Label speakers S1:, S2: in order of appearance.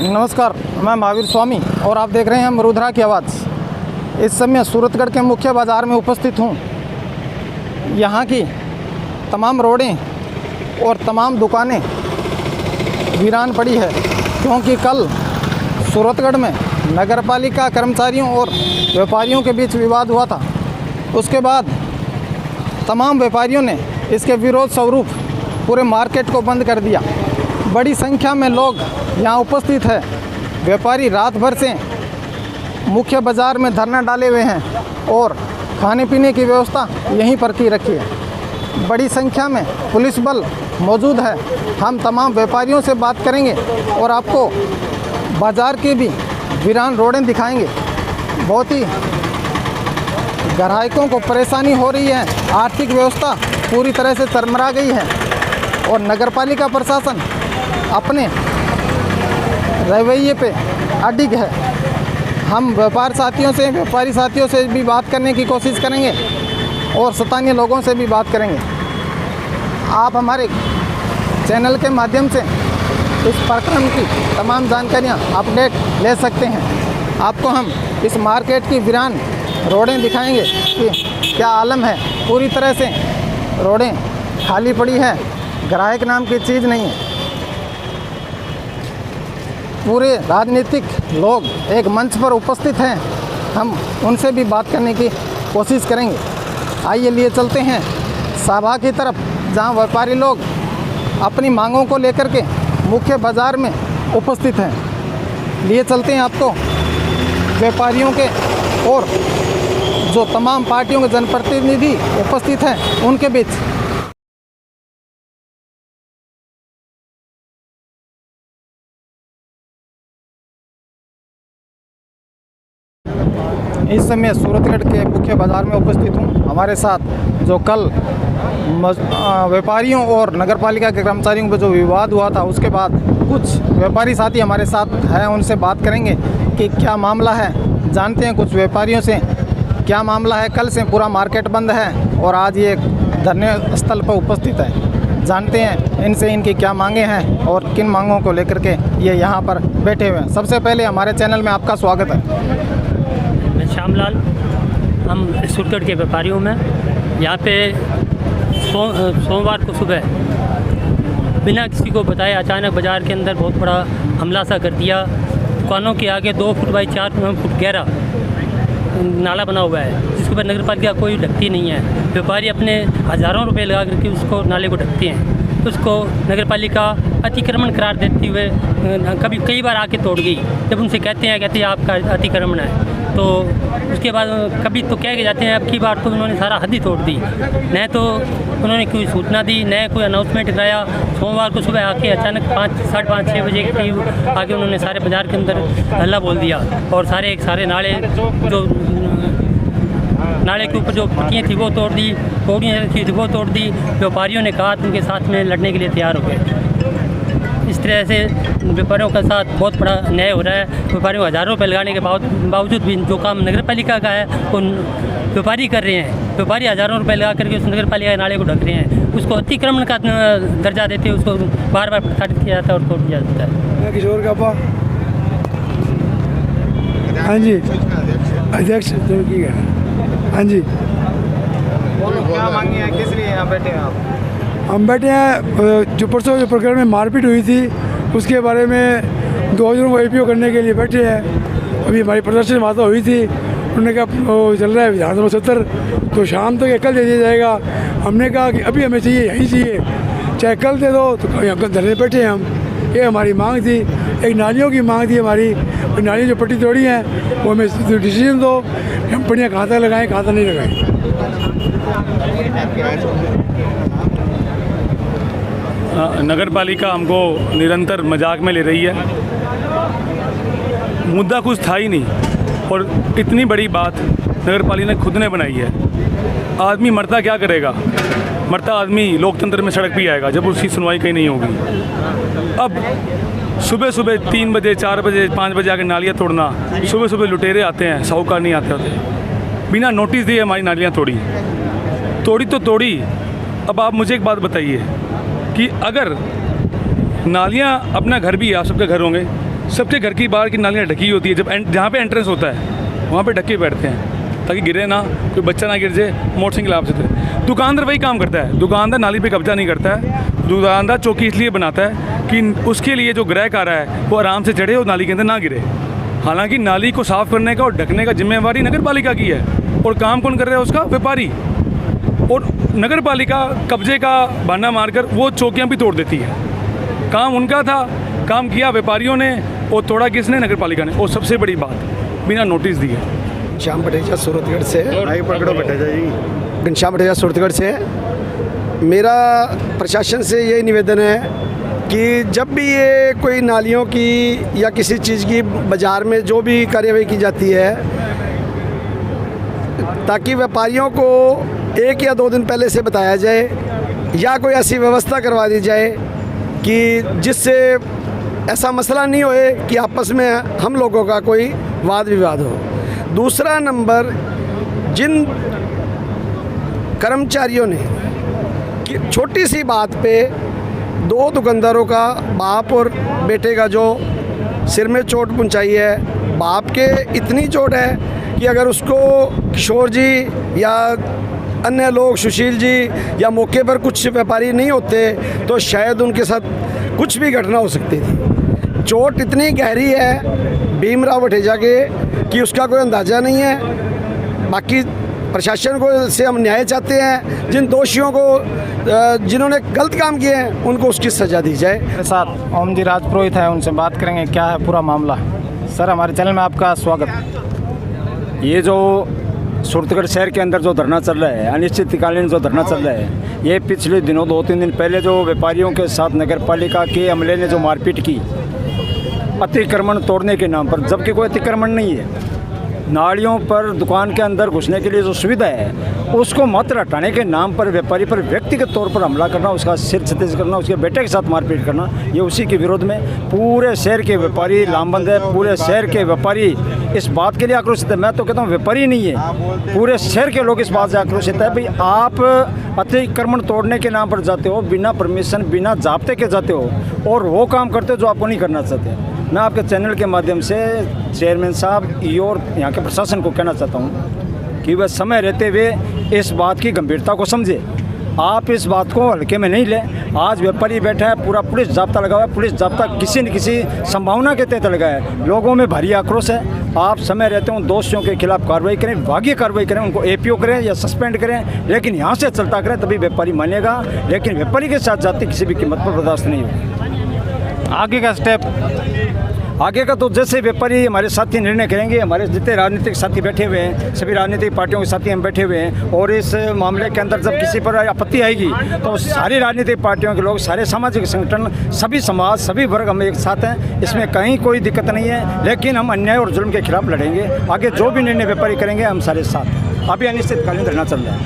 S1: नमस्कार, मैं महावीर स्वामी और आप देख रहे हैं मरुधरा की आवाज़। इस समय सूरतगढ़ के मुख्य बाज़ार में उपस्थित हूँ। यहाँ की तमाम रोडें और तमाम दुकानें वीरान पड़ी है, क्योंकि कल सूरतगढ़ में नगरपालिका कर्मचारियों और व्यापारियों के बीच विवाद हुआ था। उसके बाद तमाम व्यापारियों ने इसके विरोध स्वरूप पूरे मार्केट को बंद कर दिया। बड़ी संख्या में लोग यहाँ उपस्थित है। व्यापारी रात भर से मुख्य बाज़ार में धरना डाले हुए हैं और खाने पीने की व्यवस्था यहीं पर की रखी है। बड़ी संख्या में पुलिस बल मौजूद है। हम तमाम व्यापारियों से बात करेंगे और आपको बाज़ार की भी वीरान रोडें दिखाएंगे। बहुत ही ग्राहकों को परेशानी हो रही है, आर्थिक व्यवस्था पूरी तरह से चरमरा गई है और नगरपालिका प्रशासन अपने रवैये पे अडिग है। हम व्यापारी साथियों से भी बात करने की कोशिश करेंगे और स्थानीय लोगों से भी बात करेंगे। आप हमारे चैनल के माध्यम से इस प्रकरण की तमाम जानकारियां अपडेट ले सकते हैं। आपको हम इस मार्केट की वीरान रोडें दिखाएंगे कि क्या आलम है। पूरी तरह से रोडें खाली पड़ी है, ग्राहक नाम की चीज़ नहीं है। पूरे राजनीतिक लोग एक मंच पर उपस्थित हैं, हम उनसे भी बात करने की कोशिश करेंगे। आइए लिए चलते हैं सभा की तरफ, जहां व्यापारी लोग अपनी मांगों को लेकर के मुख्य बाज़ार में उपस्थित हैं। लिए चलते हैं आपको व्यापारियों के और जो तमाम पार्टियों के जनप्रतिनिधि उपस्थित हैं उनके बीच। इस समय सूरतगढ़ के मुख्य बाज़ार में उपस्थित हूँ। हमारे साथ जो कल व्यापारियों और नगरपालिका के कर्मचारियों में जो विवाद हुआ था, उसके बाद कुछ व्यापारी साथी हमारे साथ हैं, उनसे बात करेंगे कि क्या मामला है। जानते हैं कुछ व्यापारियों से क्या मामला है। कल से पूरा मार्केट बंद है और आज ये धरने स्थल पर उपस्थित है। जानते हैं इनसे इनकी क्या मांगे हैं और किन मांगों को लेकर के ये यहाँ पर बैठे हुए हैं। सबसे पहले हमारे चैनल में आपका स्वागत है।
S2: श्यामलाल, हम सूरतगढ़ के व्यापारियों में यहाँ पे सोमवार को सुबह बिना किसी को बताए अचानक बाज़ार के अंदर बहुत बड़ा हमला सा कर दिया। दुकानों के आगे 2 फुट बाई 4 फुट गहरा नाला बना हुआ है, जिसके ऊपर नगरपालिका कोई ढकती नहीं है। व्यापारी अपने हज़ारों रुपए लगा करके उसको नाले को ढकते हैं। उसको नगरपालिका अतिक्रमण करार देते हुए कई बार आके तोड़ गई। जब उनसे कहते हैं आपका अतिक्रमण है, तो उसके बाद कभी तो कह के जाते हैं। अब की बार तो उन्होंने सारा हद ही तोड़ दी। न तो उन्होंने कोई सूचना दी, न कोई अनाउंसमेंट कराया। सोमवार को सुबह आके अचानक 5, साढ़े 5, 6 बजे के करीब आके उन्होंने सारे बाज़ार के अंदर हल्ला बोल दिया और सारे नाले जो नाले के ऊपर जो पट्टियाँ थी वो तोड़ दी, पौड़ियाँ थी वो तोड़ दी। व्यापारियों ने कहा उनके साथ में लड़ने के लिए तैयार हो गए। इस तरह से व्यापारियों के साथ बहुत बड़ा अन्याय हो रहा है। व्यापारियों को हज़ारों रुपये लगाने के बावजूद भी जो काम नगरपालिका का है वो व्यापारी कर रहे हैं। व्यापारी हज़ारों रुपये लगा करके उस नगरपालिका के नाले को ढक रहे हैं। उसको अतिक्रमण का दर्जा देते हुए उसको बार बार प्रताड़ित किया जाता है और तोड़ दिया जाता है।
S3: किशोर कापा, हाँ जी, अध्यक्ष। हाँ जी,
S1: क्या मांगे हैं, किस लिए यहाँ बैठे हैं आप?
S3: हम बैठे हैं जो परसों जो प्रकरण में मारपीट हुई थी उसके बारे में 2 जनों को APO करने के लिए बैठे हैं। अभी हमारी प्रदर्शन वार्ता हुई थी, उन्होंने कहा वो चल रहा है विधानसभा 70, तो शाम तक कल दे दिया जाएगा। हमने कहा कि अभी हमें चाहिए, यही चाहिए, चाहे कल दे दो। तो यहाँ धरने बैठे हैं हम। ये हमारी मांग थी। एक नालियों की मांग थी हमारी, नालियाँ जो पट्टी तोड़ी हैं वो हमें डिसीजन दो, हम पट्टियाँ कहाँ तक लगाएँ कहाँ तक नहीं लगाएँ।
S4: नगरपालिका हमको निरंतर मजाक में ले रही है। मुद्दा कुछ था ही नहीं और इतनी बड़ी बात नगरपालिका ने खुद ने बनाई है। आदमी मरता क्या करेगा? मरता आदमी लोकतंत्र में सड़क पे आएगा जब उसकी सुनवाई कहीं नहीं होगी। अब सुबह सुबह 3 बजे, 4 बजे, 5 बजे आकर नालियाँ तोड़ना। सुबह सुबह लुटेरे आते हैं, साहूकार नहीं आते होते। बिना नोटिस दिए हमारी नालियाँ तोड़ी तो तोड़ी। अब आप मुझे एक बात बताइए कि अगर नालियाँ, अपना घर भी है, आप सबके घर होंगे, सबके घर की बाहर की नालियाँ ढकी होती है, जब जहाँ पे एंट्रेंस होता है वहाँ पे ढक के बैठते हैं ताकि गिरे ना, कोई बच्चा ना गिर जाए, मोटरसाइकिल आप से। दुकानदार वही काम करता है, दुकानदार नाली पे कब्जा नहीं करता है, दुकानदार चौकी इसलिए बनाता है कि उसके लिए जो ग्राहक आ रहा है वो आराम से चढ़े और नाली के अंदर ना गिरे। हालांकि नाली को साफ़ करने का और ढकने का जिम्मेवारी नगर पालिका की है, और काम कौन कर रहा है? उसका व्यापारी। और नगर पालिका कब्जे का बहाना मारकर वो चौकियाँ भी तोड़ देती है। काम उनका था, काम किया व्यापारियों ने और तोड़ा किसने? नगर पालिका ने। और सबसे बड़ी बात, बिना नोटिस दिए।
S5: घनश्याम भटेजा सूरतगढ़ से। घनश्याम भटेजा सूरतगढ़ से। मेरा प्रशासन से यही निवेदन है कि जब भी ये कोई नालियों की या किसी चीज़ की बाज़ार में जो भी कार्यवाही की जाती है, ताकि व्यापारियों को 1 या 2 दिन पहले से बताया जाए या कोई ऐसी व्यवस्था करवा दी जाए कि जिससे ऐसा मसला नहीं होए कि आपस में हम लोगों का कोई वाद विवाद हो। दूसरा नंबर, जिन कर्मचारियों ने छोटी सी बात पे 2 दुकानदारों का बाप और बेटे का जो सिर में चोट पहुंचाई है, बाप के इतनी चोट है कि अगर उसको किशोर जी या अन्य लोग, सुशील जी या मौके पर कुछ व्यापारी नहीं होते तो शायद उनके साथ कुछ भी घटना हो सकती थी। चोट इतनी गहरी है भीमराव भटेजा के कि उसका कोई अंदाज़ा नहीं है। बाकी प्रशासन को से हम न्याय चाहते हैं, जिन दोषियों को जिन्होंने गलत काम किए हैं उनको उसकी सज़ा दी जाए।
S1: मेरे साथ ओम जी राजपुरोहित है, उनसे बात करेंगे क्या है पूरा मामला। सर, हमारे चैनल में आपका स्वागत।
S6: ये जो सूरतगढ़ शहर के अंदर जो धरना चल रहा है, अनिश्चितकालीन जो धरना चल रहा है, ये पिछले दिनों 2-3 दिन पहले जो व्यापारियों के साथ नगर पालिका के अमले ने जो मारपीट की अतिक्रमण तोड़ने के नाम पर, जबकि कोई अतिक्रमण नहीं है। नालियों पर दुकान के अंदर घुसने के लिए जो सुविधा है उसको मात्र हटाने के नाम पर व्यापारी पर व्यक्तिगत तौर पर हमला करना, उसका सिर क्षतिग्रस्त करना, उसके बेटे के साथ मारपीट करना, ये उसी के विरोध में पूरे शहर के व्यापारी लामबंद है। पूरे शहर के व्यापारी इस बात के लिए आक्रोशित है। मैं तो कहता हूँ व्यापारी नहीं है, पूरे शहर के लोग इस बात से आक्रोशित है। भाई, आप अतिक्रमण तोड़ने के नाम पर जाते हो, बिना परमिशन, बिना जाब्ते के जाते हो और वो काम करते हो जो आपको नहीं करना चाहते। मैं आपके चैनल के माध्यम से चेयरमैन साहब, ईओ और यहाँ के प्रशासन को कहना चाहता हूँ कि वह समय रहते हुए इस बात की गंभीरता को समझे। आप इस बात को हल्के में नहीं लें। आज व्यापारी बैठा है, पूरा पुलिस जाब्ता लगा हुआ है। पुलिस जाब्ता किसी न किसी संभावना के तहत लगा है। लोगों में भारी आक्रोश है। आप समय रहते उन दोषियों के खिलाफ कार्रवाई करें, विभागीय कार्रवाई करें, उनको एपीओ करें या सस्पेंड करें, लेकिन यहाँ से चलता करें, तभी व्यापारी मानेगा। लेकिन व्यापारी के साथ जाती किसी भी कीमत पर बर्दाश्त नहीं होगी।
S1: आगे का स्टेप,
S6: आगे का तो जैसे व्यापारी हमारे साथी निर्णय करेंगे। हमारे जितने राजनीतिक साथी बैठे हुए हैं, सभी राजनीतिक पार्टियों के साथी हम बैठे हुए हैं, और इस मामले के अंदर जब किसी पर आपत्ति आएगी तो सारी राजनीतिक पार्टियों के लोग, सारे सामाजिक संगठन, सभी समाज, सभी वर्ग हम एक साथ हैं। इसमें कहीं कोई दिक्कत नहीं है, लेकिन हम अन्याय और जुल्म के खिलाफ लड़ेंगे। आगे जो भी निर्णय व्यापारी करेंगे हम सारे साथ हैं। अभी अनिश्चितकालीन धरना चल रहा है।